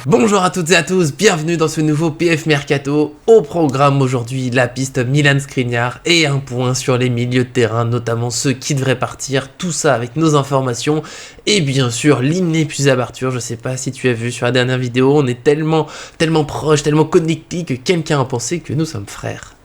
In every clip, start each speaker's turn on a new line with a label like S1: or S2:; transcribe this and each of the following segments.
S1: Bonjour à toutes et à tous, bienvenue dans ce nouveau PF Mercato. Au programme aujourd'hui, la piste Milan Skriniar et un point sur les milieux de terrain, notamment ceux qui devraient partir, tout ça avec nos informations et bien sûr l'inépuisable Arthur. Je sais pas si tu as vu sur la dernière vidéo, on est tellement proches, tellement connectés que quelqu'un a pensé que nous sommes frères.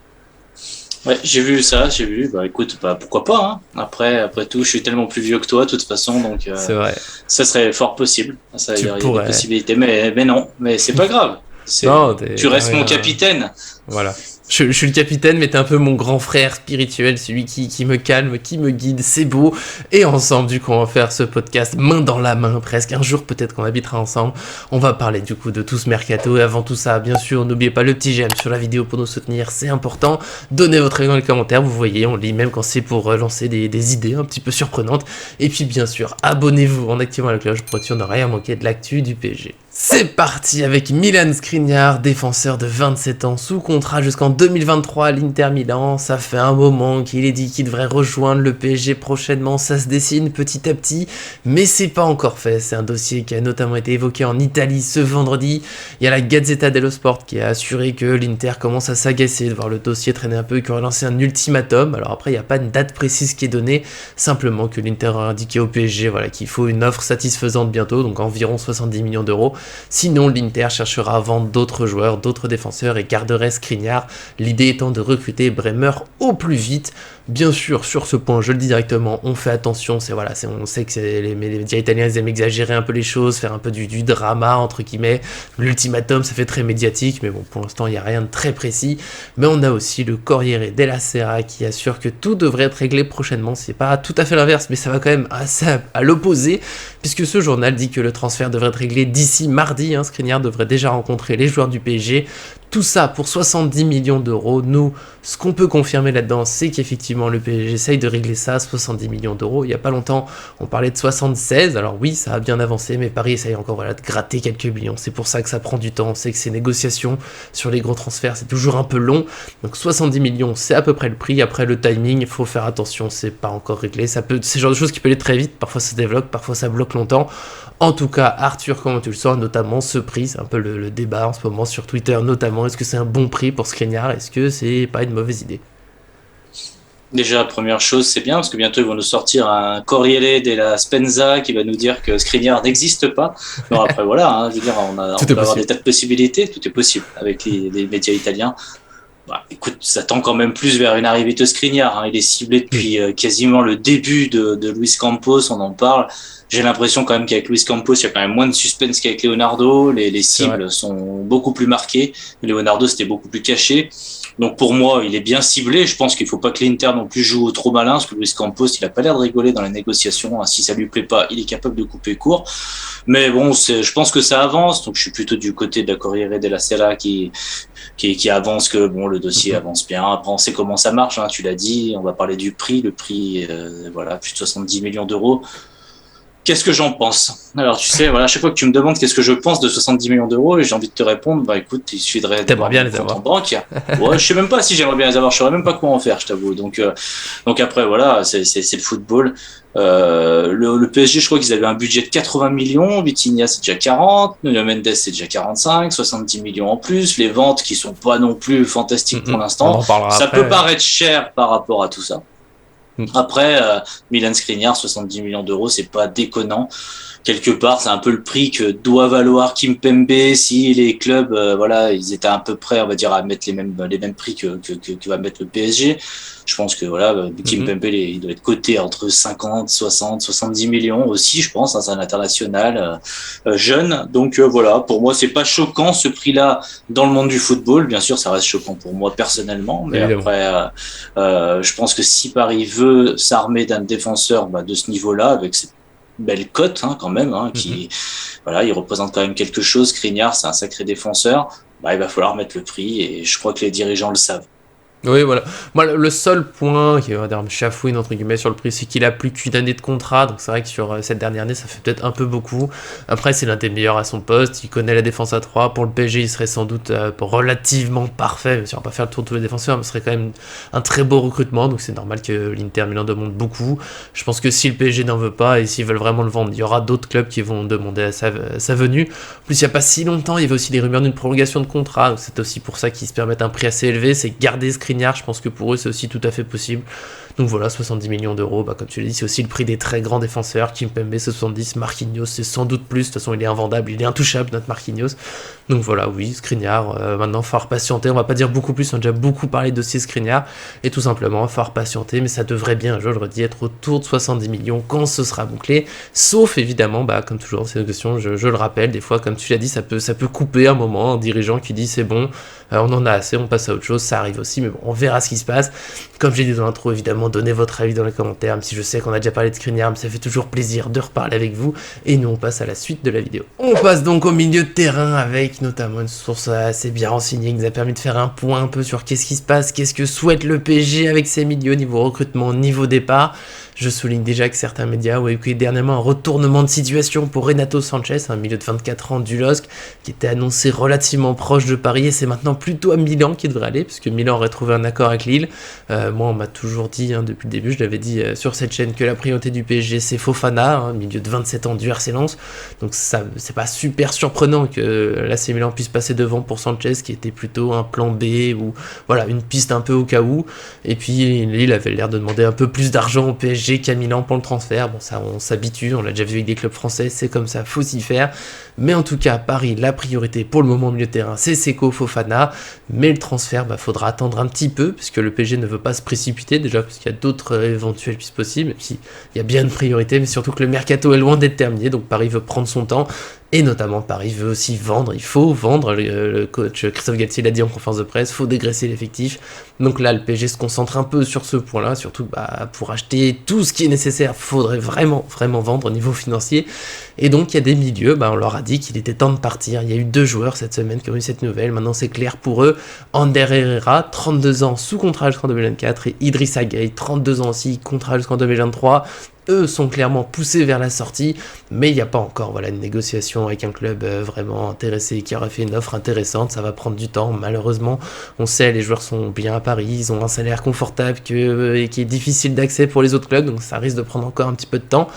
S2: Ouais, j'ai vu ça, bah écoute, bah pourquoi pas, hein. Après tout, je suis tellement plus vieux que toi, de toute façon, donc
S1: C'est vrai.
S2: ça serait fort possible. Ça, il y a des
S1: Pourrais.
S2: possibilités, mais non, mais c'est pas grave.
S1: Non,
S2: Tu restes mon
S1: rien.
S2: capitaine.
S1: Voilà. Je suis le capitaine, mais t'es un peu mon grand frère spirituel, celui qui me calme, qui me guide, c'est beau. Et ensemble, du coup, on va faire ce podcast main dans la main, presque. Un jour, peut-être qu'on habitera ensemble. On va parler, du coup, de tout ce mercato. Et avant tout ça, bien sûr, n'oubliez pas le petit j'aime sur la vidéo pour nous soutenir, c'est important. Donnez votre avis dans les commentaires, vous voyez, on lit même quand c'est pour lancer des idées un petit peu surprenantes. Et puis, bien sûr, abonnez-vous en activant la cloche pour être sûr de ne rien manquer de l'actu du PSG. C'est parti avec Milan Skriniar, défenseur de 27 ans, sous contrat jusqu'en 2023 à l'Inter Milan. Ça fait un moment qu'il est dit qu'il devrait rejoindre le PSG prochainement, ça se dessine petit à petit, mais c'est pas encore fait. C'est un dossier qui a notamment été évoqué en Italie ce vendredi. Il y a la Gazzetta dello Sport qui a assuré que l'Inter commence à s'agacer de voir le dossier traîner un peu et qui aurait lancé un ultimatum. Alors après, il n'y a pas une date précise qui est donnée, simplement que l'Inter a indiqué au PSG qu'il faut une offre satisfaisante bientôt, donc environ 70 millions d'euros. Sinon, l'Inter cherchera à vendre d'autres joueurs, d'autres défenseurs et garderait Skriniar, l'idée étant de recruter Bremer au plus vite. Bien sûr, sur ce point, je le dis directement, on fait attention, on sait que les médias italiens ils aiment exagérer un peu les choses, faire un peu du drama, entre guillemets. L'ultimatum, ça fait très médiatique, mais bon, pour l'instant, il n'y a rien de très précis. Mais on a aussi le Corriere della Sera qui assure que tout devrait être réglé prochainement. C'est pas tout à fait l'inverse, mais ça va quand même assez à l'opposé, puisque ce journal dit que le transfert devrait être réglé d'ici mardi. Skriniar devrait déjà rencontrer les joueurs du PSG. Tout ça pour 70 millions d'euros. Nous, ce qu'on peut confirmer là-dedans, c'est qu'effectivement le PSG essaye de régler ça à 70 millions d'euros. Il n'y a pas longtemps, on parlait de 76. Alors oui, ça a bien avancé, mais Paris essaye encore de gratter quelques millions. C'est pour ça que ça prend du temps. On sait que ces négociations sur les gros transferts, c'est toujours un peu long. Donc 70 millions, c'est à peu près le prix. Après, le timing, il faut faire attention, c'est pas encore réglé. C'est le genre de choses qui peut aller très vite. Parfois, ça se développe, parfois, ça bloque longtemps. En tout cas, Arthur, comment tu le sens, notamment ce prix, c'est un peu le débat en ce moment sur Twitter, notamment, est-ce que c'est un bon prix pour Skriniar, est-ce que c'est pas une mauvaise idée?
S2: Déjà, première chose, c'est bien, parce que bientôt ils vont nous sortir un Corriere della Spenza qui va nous dire que Skriniar n'existe pas. Non, après voilà, hein, je veux dire, on peut avoir des tas de possibilités, tout est possible avec les médias italiens. Bah, écoute, ça tend quand même plus vers une arrivée de Skriniar, hein. Il est ciblé depuis quasiment le début de Luis Campos, on en parle. J'ai l'impression quand même qu'avec Luis Campos, il y a quand même moins de suspense qu'avec Leonardo. Les cibles sont beaucoup plus marquées. Leonardo, c'était beaucoup plus caché. Donc pour moi, il est bien ciblé. Je pense qu'il faut pas que l'Inter non plus joue trop malin, parce que Luis Campos, il a pas l'air de rigoler dans les négociations. Si ça lui plaît pas, il est capable de couper court. Mais bon, je pense que ça avance. Donc je suis plutôt du côté de la Corriere della Sera qui avance, que bon, le dossier avance bien. Après, on sait comment ça marche, hein, tu l'as dit. On va parler du prix. Le prix, voilà, plus de 70 millions d'euros. Qu'est-ce que j'en pense? Alors, tu sais, voilà, à chaque fois que tu me demandes qu'est-ce que je pense de 70 millions d'euros, j'ai envie de te répondre, bah écoute, il suffirait
S1: d'avoir bien les avoir
S2: en banque. Ouais, je sais même pas si j'aimerais bien les avoir, je saurais même pas quoi en faire, je t'avoue. Donc après, voilà, c'est le football. Le PSG, je crois qu'ils avaient un budget de 80 millions, Vitinha c'est déjà 40, Nuno Mendes c'est déjà 45, 70 millions en plus, les ventes qui sont pas non plus fantastiques pour l'instant. Ça peut paraître cher par rapport à tout ça. Après, Milan Skriniar, 70 millions d'euros, c'est pas déconnant. Quelque part, c'est un peu le prix que doit valoir Kimpembe si les clubs, voilà, ils étaient à peu près, on va dire, à mettre les mêmes prix que va mettre le PSG. Je pense que voilà, Kimpembe, il doit être coté entre 50, 60, 70 millions aussi, je pense, hein, c'est un international jeune. Donc voilà, pour moi, c'est pas choquant ce prix-là dans le monde du football. Bien sûr, ça reste choquant pour moi personnellement, mais après, je pense que si Paris veut s'armer d'un défenseur de ce niveau-là, avec cette belle cote quand même, qui voilà, il représente quand même quelque chose. Skriniar, c'est un sacré défenseur. Il va falloir mettre le prix, et je crois que les dirigeants le savent.
S1: Oui, voilà. Moi, le seul point qui va dire me chafouine entre guillemets sur le prix, c'est qu'il a plus qu'une année de contrat. Donc c'est vrai que sur cette dernière année, ça fait peut-être un peu beaucoup. Après, c'est l'un des meilleurs à son poste. Il connaît la défense à 3. Pour le PSG, il serait sans doute relativement parfait. Même si on va pas faire le tour de tous les défenseurs, mais ce serait quand même un très beau recrutement. Donc c'est normal que l'Inter Milan demande beaucoup. Je pense que si le PSG n'en veut pas et s'ils veulent vraiment le vendre, il y aura d'autres clubs qui vont demander sa venue. En plus, il n'y a pas si longtemps, il y avait aussi des rumeurs d'une prolongation de contrat. Donc c'est aussi pour ça qu'ils se permettent un prix assez élevé. C'est garder Skriniar. Je pense que pour eux, c'est aussi tout à fait possible. Donc voilà, 70 millions d'euros, comme tu l'as dit, c'est aussi le prix des très grands défenseurs. Kimpembe, c'est 70, Marquinhos, c'est sans doute plus. De toute façon, il est invendable, il est intouchable, notre Marquinhos. Donc voilà, oui, Skriniar, maintenant, il va falloir patienter. On va pas dire beaucoup plus, on a déjà beaucoup parlé de dossier Skriniar. Et tout simplement, il va falloir patienter, mais ça devrait bien, je le redis, être autour de 70 millions quand ce sera bouclé. Sauf évidemment, comme toujours, c'est une question, je le rappelle, des fois, comme tu l'as dit, ça peut couper un moment, un dirigeant qui dit c'est bon, on en a assez, on passe à autre chose, ça arrive aussi, mais bon, on verra ce qui se passe. Comme j'ai dit dans l'intro, évidemment, donnez votre avis dans les commentaires, même si je sais qu'on a déjà parlé de Skriniar, mais ça fait toujours plaisir de reparler avec vous, et nous on passe à la suite de la vidéo. On passe donc au milieu de terrain avec notamment une source assez bien renseignée qui nous a permis de faire un point un peu sur qu'est-ce qui se passe, qu'est-ce que souhaite le PSG avec ses milieux, niveau recrutement, niveau départ. Je souligne déjà que certains médias ont évoqué dernièrement un retournement de situation pour Renato Sanchez, un milieu de 24 ans du LOSC, qui était annoncé relativement proche de Paris, et c'est maintenant plutôt à Milan qui devrait aller, puisque Milan aurait trouvé un accord avec Lille. Moi, on m'a toujours dit, depuis le début, je l'avais dit sur cette chaîne, que la priorité du PSG, c'est Fofana, milieu de 27 ans du RC Lens. Donc ça, c'est pas super surprenant que l'AC Milan puisse passer devant pour Sanchez, qui était plutôt un plan B, ou voilà, une piste un peu au cas où. Et puis Lille avait l'air de demander un peu plus d'argent au PSG qu'à Milan pour le transfert. Bon, ça, on s'habitue, on l'a déjà vu avec des clubs français, c'est comme ça, faut s'y faire. Mais en tout cas, Paris, la priorité pour le moment au milieu de terrain, c'est Seko Fofana. Mais le transfert, faudra attendre un petit peu, puisque le PSG ne veut pas se précipiter, déjà, parce qu'il y a d'autres éventuelles pistes possibles, et puis il y a bien une priorité, mais surtout que le mercato est loin d'être terminé, donc Paris veut prendre son temps. Et notamment, Paris veut aussi vendre, il faut vendre, le coach Christophe Galtier l'a dit en conférence de presse, il faut dégraisser l'effectif. Donc là, le PSG se concentre un peu sur ce point-là, surtout pour acheter tout ce qui est nécessaire, il faudrait vraiment vendre au niveau financier. Et donc, il y a des milieux, on leur a dit qu'il était temps de partir. Il y a eu 2 joueurs cette semaine qui ont eu cette nouvelle, maintenant c'est clair pour eux. Ander Herrera, 32 ans, sous contrat jusqu'en 2024, et Idrissa Gueye, 32 ans aussi, contrat jusqu'en 2023. Eux sont clairement poussés vers la sortie, mais il n'y a pas encore une négociation avec un club vraiment intéressé qui aurait fait une offre intéressante. Ça va prendre du temps, malheureusement. On sait, les joueurs sont bien à Paris, ils ont un salaire confortable et qui est difficile d'accès pour les autres clubs, donc ça risque de prendre encore un petit peu de temps.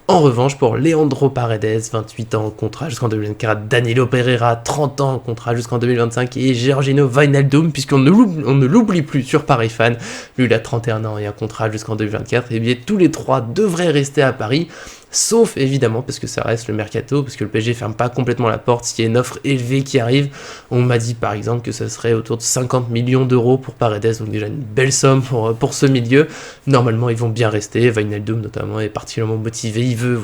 S1: En revanche, pour Leandro Paredes, 28 ans, contrat jusqu'en 2024, Danilo Pereira, 30 ans, contrat jusqu'en 2025, et Georgino Wijnaldum, puisqu'on ne l'oublie plus sur Paris Fan, lui il a 31 ans et un contrat jusqu'en 2024, et bien tous les 3 devraient rester à Paris, sauf évidemment, parce que ça reste le mercato, parce que le PSG ferme pas complètement la porte s'il y a une offre élevée qui arrive. On m'a dit par exemple que ça serait autour de 50 millions d'euros pour Paredes, donc déjà une belle somme pour ce milieu. Normalement ils vont bien rester, Wijnaldum notamment est particulièrement motivé, il veut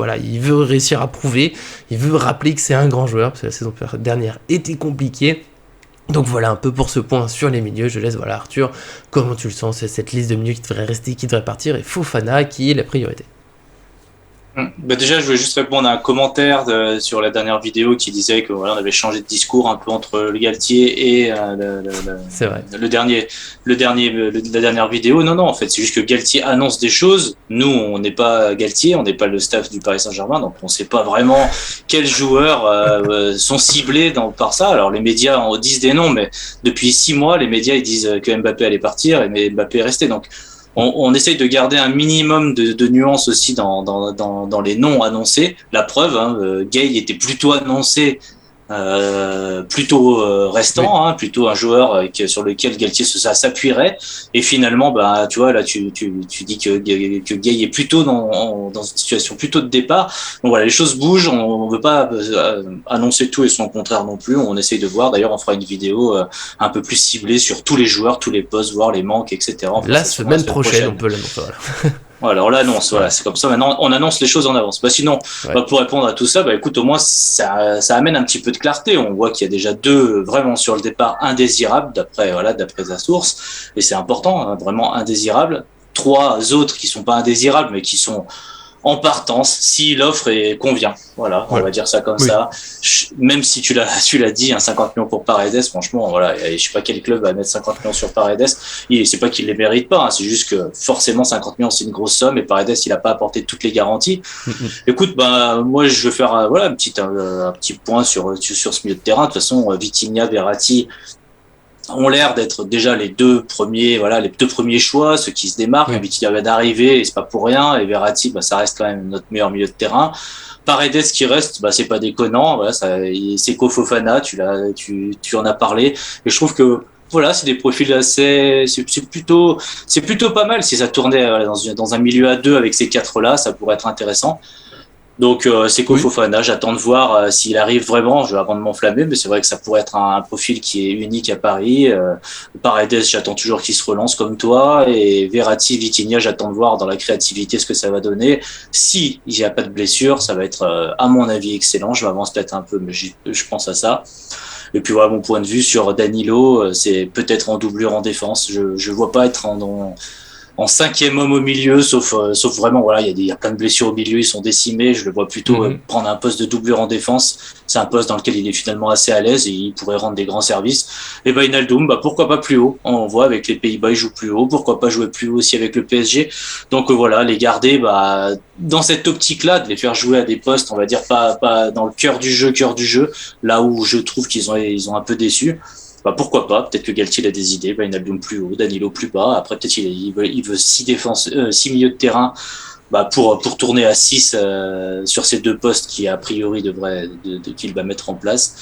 S1: réussir à prouver, il veut rappeler que c'est un grand joueur, parce que la saison dernière était compliquée. Donc voilà un peu pour ce point sur les milieux. Je laisse Arthur, comment tu le sens, c'est cette liste de milieux qui devrait rester, qui devrait partir, et Fofana qui est la priorité.
S2: Déjà, je voulais juste répondre à un commentaire sur la dernière vidéo qui disait que on avait changé de discours un peu entre le Galtier et la dernière vidéo. Non, en fait, c'est juste que Galtier annonce des choses. Nous, on n'est pas Galtier, on n'est pas le staff du Paris Saint-Germain, donc on ne sait pas vraiment quels joueurs sont ciblés par ça. Alors les médias en disent des noms, mais depuis 6 mois, les médias ils disent que Mbappé allait partir, mais Mbappé est resté. Donc on essaye de garder un minimum de nuances aussi dans les noms annoncés. La preuve, Gueye était plutôt annoncé, restant, oui. Plutôt un joueur sur lequel Galtier s'appuierait. Et finalement, tu vois, là, tu dis que Gueye est plutôt dans une situation plutôt de départ. Donc voilà, les choses bougent. On veut pas annoncer tout et son contraire non plus. On essaye de voir. D'ailleurs, on fera une vidéo un peu plus ciblée sur tous les joueurs, tous les postes, voir les manques, etc. Enfin,
S1: la semaine prochaine, on peut l'annoncer.
S2: Voilà, on l'annonce, c'est comme ça. Maintenant, on annonce les choses en avance. Sinon, pour répondre à tout ça, écoute, au moins, ça amène un petit peu de clarté. On voit qu'il y a déjà 2 vraiment sur le départ indésirables, d'après la source. Et c'est important, vraiment indésirables. 3 autres qui sont pas indésirables, mais qui sont en partance si l'offre convient. Voilà, on va dire ça comme ça. Même si tu l'as dit, 50 millions pour Paredes, franchement, voilà, je sais pas quel club va mettre 50 millions sur Paredes. C'est pas qu'il les mérite pas, c'est juste que forcément 50 millions c'est une grosse somme et Paredes il a pas apporté toutes les garanties. Écoute, moi je vais faire un petit point sur ce milieu de terrain. De toute façon, Vitinha, Verratti ont l'air d'être déjà les deux premiers choix, ceux qui se démarquent. Vitinha vient d'arriver et c'est pas pour rien. Et Verratti, ça reste quand même notre meilleur milieu de terrain. Paredes qui reste, c'est pas déconnant. Voilà, c'est Fofana, tu en as parlé. Et je trouve que voilà, c'est des profils assez, c'est plutôt pas mal. Si ça tournait dans un milieu à deux avec ces quatre-là, ça pourrait être intéressant. Donc c'est Fofana, j'attends de voir s'il arrive vraiment, avant de m'enflammer, mais c'est vrai que ça pourrait être un profil qui est unique à Paris. Paredes, j'attends toujours qu'il se relance comme toi, et Verratti, Vitinha, j'attends de voir dans la créativité ce que ça va donner. Si il n'y a pas de blessure, ça va être à mon avis excellent. Je m'avance peut-être un peu, mais je pense à ça. Et puis voilà mon point de vue sur Danilo, c'est peut-être en doublure en défense. Je vois pas être en cinquième homme au milieu, sauf vraiment, voilà, il y a plein de blessures au milieu, ils sont décimés. Je le vois plutôt prendre un poste de doublure en défense. C'est un poste dans lequel il est finalement assez à l'aise et il pourrait rendre des grands services. Et Wijnaldum, pourquoi pas plus haut? On voit avec les Pays-Bas, il joue plus haut. Pourquoi pas jouer plus haut aussi avec le PSG? Donc voilà, les garder dans cette optique-là, de les faire jouer à des postes, on va dire pas dans le cœur du jeu, là où je trouve qu'ils ont un peu déçu. Pourquoi pas, peut-être que Galtier a des idées, Wijnaldum plus haut, Danilo plus bas, après peut-être il veut 6 milieux de terrain pour tourner à 6 sur ces deux postes qui a priori qu'il va mettre en place.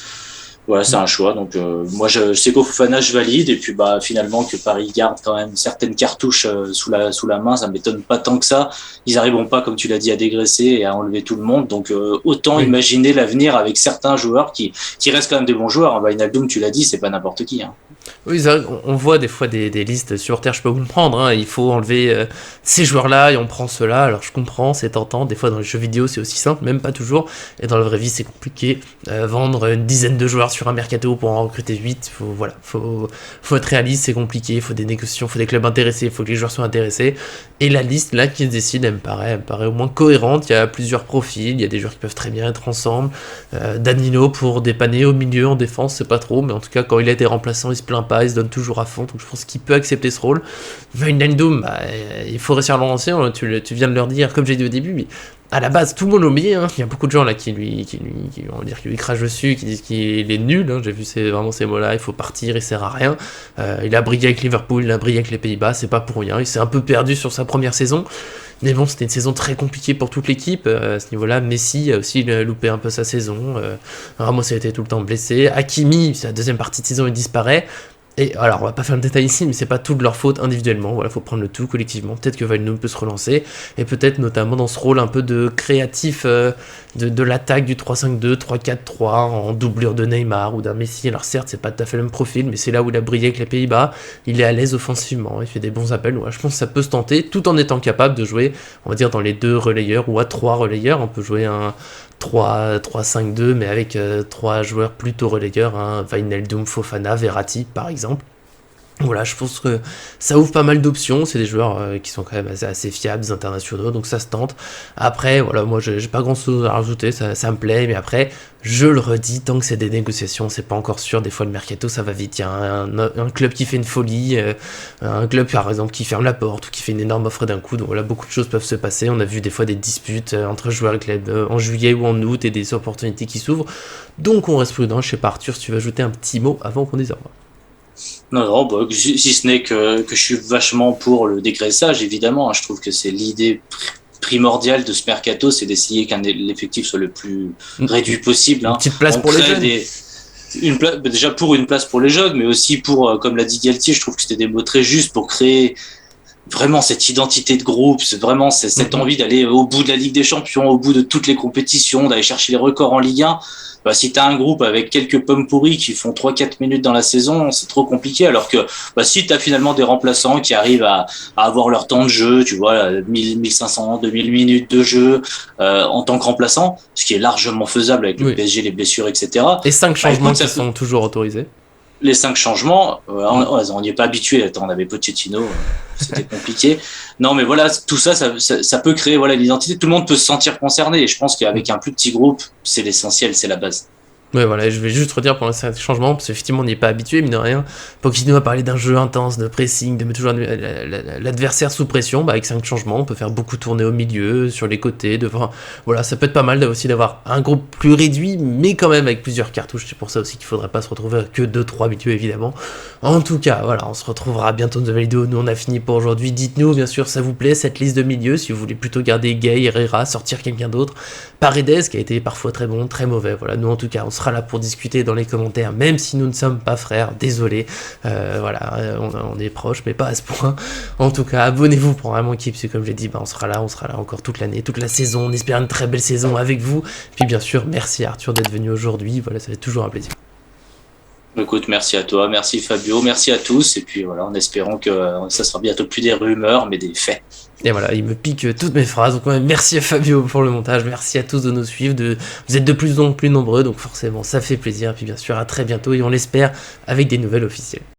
S2: Voilà, c'est un choix. Donc moi je sais qu'au Fofana je valide, et puis finalement que Paris garde quand même certaines cartouches sous la main, ça m'étonne pas tant que ça. Ils arriveront pas, comme tu l'as dit, à dégraisser et à enlever tout le monde. Donc autant imaginer l'avenir avec certains joueurs qui restent quand même des bons joueurs. Wijnaldum, tu l'as dit, c'est pas n'importe qui.
S1: Oui, on voit des fois des listes sur Terre, je peux vous le prendre, il faut enlever ces joueurs-là et on prend ceux-là. Alors je comprends, c'est tentant, des fois dans les jeux vidéo c'est aussi simple, même pas toujours, et dans la vraie vie c'est compliqué. Vendre une dizaine de joueurs sur un mercato pour en recruter 8, faut être réaliste, c'est compliqué, il faut des négociations, il faut des clubs intéressés, il faut que les joueurs soient intéressés. Et la liste là qui se décide, elle me paraît au moins cohérente. Il y a plusieurs profils, il y a des joueurs qui peuvent très bien être ensemble. Danilo pour dépanner au milieu, en défense c'est pas trop, mais en tout cas quand il a été remplaçant il se plaint pas, il se donne toujours à fond, donc je pense qu'il peut accepter ce rôle. Wijnaldum, il faut réussir à le relancer, tu viens de leur dire, comme j'ai dit au début, mais à la base tout le monde l'oublie, il y a beaucoup de gens là qui lui crachent dessus, qui disent qu'il est nul, j'ai vu vraiment ces mots là, il faut partir, il sert à rien. Il a brillé avec Liverpool, il a brillé avec les Pays-Bas, c'est pas pour rien, il s'est un peu perdu sur sa première saison. Mais bon, c'était une saison très compliquée pour toute l'équipe. À ce niveau-là, Messi a aussi loupé un peu sa saison. Ramos a été tout le temps blessé. Hakimi, sa deuxième partie de saison, il disparaît. Et alors, on va pas faire le détail ici, mais c'est pas tout de leur faute individuellement. Voilà, faut prendre le tout collectivement. Peut-être que Wijnaldum peut se relancer, et peut-être notamment dans ce rôle un peu de créatif de l'attaque du 3-5-2, 3-4-3 en doublure de Neymar ou d'un Messi. Alors certes, c'est pas tout à fait le même profil, mais c'est là où il a brillé avec les Pays-Bas. Il est à l'aise offensivement, il fait des bons appels. Ouais, je pense que ça peut se tenter, tout en étant capable de jouer, on va dire, dans les 2 relayeurs ou à 3 relayeurs. On peut jouer un 3-5-2, mais avec 3 joueurs plutôt relayeurs, Wijnaldum, Fofana, Verratti par exemple. Voilà, je pense que ça ouvre pas mal d'options, c'est des joueurs qui sont quand même assez fiables, des internationaux, donc ça se tente. Après, voilà, moi j'ai pas grand chose à rajouter, ça me plaît, mais après, je le redis, tant que c'est des négociations, c'est pas encore sûr, des fois le mercato ça va vite, il y a un club qui fait une folie, un club par exemple qui ferme la porte, ou qui fait une énorme offre d'un coup, donc voilà, beaucoup de choses peuvent se passer. On a vu des fois des disputes entre joueurs et clubs en juillet ou en août, et des opportunités qui s'ouvrent, donc on reste prudent. Je sais pas, Arthur, si tu veux ajouter un petit mot avant qu'on dise au revoir.
S2: Non, si ce n'est que je suis vachement pour le dégraissage, évidemment. Je trouve que c'est l'idée primordiale de ce mercato, c'est d'essayer qu'un l'effectif soit le plus réduit possible.
S1: Une petite place pour les jeunes.
S2: Déjà pour une place pour les jeunes, mais aussi pour, comme l'a dit Galtier, je trouve que c'était des mots très justes pour créer vraiment cette identité de groupe, c'est vraiment cette envie d'aller au bout de la Ligue des Champions, au bout de toutes les compétitions, d'aller chercher les records en Ligue 1. Si tu as un groupe avec quelques pommes pourries qui font 3-4 minutes dans la saison, c'est trop compliqué. Alors que si tu as finalement des remplaçants qui arrivent à avoir leur temps de jeu, tu vois, 1000, 1500, 2000 minutes de jeu en tant que remplaçant, ce qui est largement faisable avec le PSG, les blessures, etc.
S1: Et 5 changements qui sont toujours autorisés.
S2: les 5 changements, on n'y est pas habitué. Attends, on avait Pochettino, c'était compliqué. Non, mais voilà, tout ça, ça peut créer voilà l'identité. Tout le monde peut se sentir concerné. Et je pense qu'avec un plus petit groupe, c'est l'essentiel, c'est la base.
S1: Ouais, voilà, je vais juste redire pour l'instant changement, parce qu'effectivement on n'y est pas habitué, mine de rien. Pochettino a parlé d'un jeu intense, de pressing, de mettre toujours l'adversaire sous pression. Avec 5 changements, on peut faire beaucoup tourner au milieu, sur les côtés, devant. Voilà, ça peut être pas mal aussi d'avoir un groupe plus réduit, mais quand même avec plusieurs cartouches. C'est pour ça aussi qu'il faudrait pas se retrouver que 2-3 milieux, évidemment. En tout cas, voilà, on se retrouvera bientôt dans une nouvelle vidéo. Nous on a fini pour aujourd'hui. Dites-nous, bien sûr, ça vous plaît cette liste de milieux, si vous voulez plutôt garder Gay, Herrera, sortir quelqu'un d'autre. Paredes, qui a été parfois très bon, très mauvais. Voilà, nous en tout cas, on sera là pour discuter dans les commentaires, même si nous ne sommes pas frères, désolé. Voilà, on est proches, mais pas à ce point. En tout cas, abonnez-vous pour vraiment équipe, parce que comme je l'ai dit, on sera là encore toute l'année, toute la saison. On espère une très belle saison avec vous. Puis bien sûr, merci Arthur d'être venu aujourd'hui. Voilà, ça fait toujours un plaisir.
S2: Écoute, merci à toi, merci Fabio, merci à tous. Et puis voilà, en espérant que ça sera bientôt plus des rumeurs, mais des faits.
S1: Et voilà, il me pique toutes mes phrases. Donc merci à Fabio pour le montage, merci à tous de nous suivre. Vous êtes de plus en plus nombreux, donc forcément ça fait plaisir. Et puis bien sûr à très bientôt et on l'espère avec des nouvelles officielles.